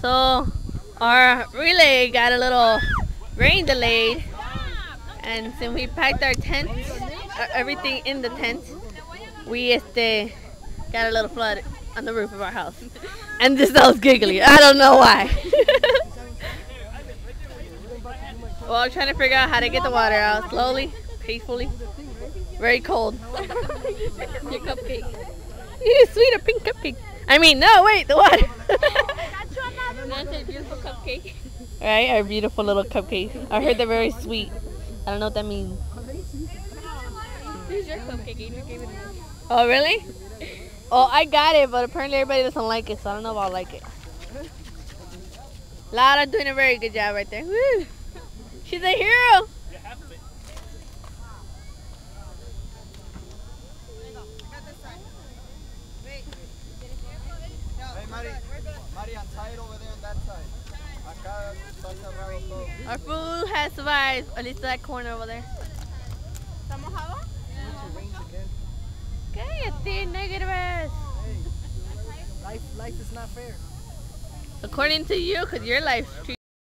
So our relay got a little rain delayed, and since we packed our tent, everything in the tent, we got a little flood on the roof of our house. And this sounds giggly. I don't know why. Well, I'm trying to figure out how to get the water out slowly, peacefully. Very cold. Your cupcake. You sweet, a pink cupcake. I mean, no, wait, the water. That's a beautiful cupcake. Right, our beautiful little cupcake. I heard they're very sweet. I don't know what that means. Here's your cupcake. You gave it. Oh, really? Oh, I got it, but apparently everybody doesn't like it, so I don't know if I'll like it. Lara doing a very good job right there. Woo! She's a hero. Our food has survived, at least that corner over there. ¿Está mojado? Cállate, negras. Life is not fair. According to you, because your life's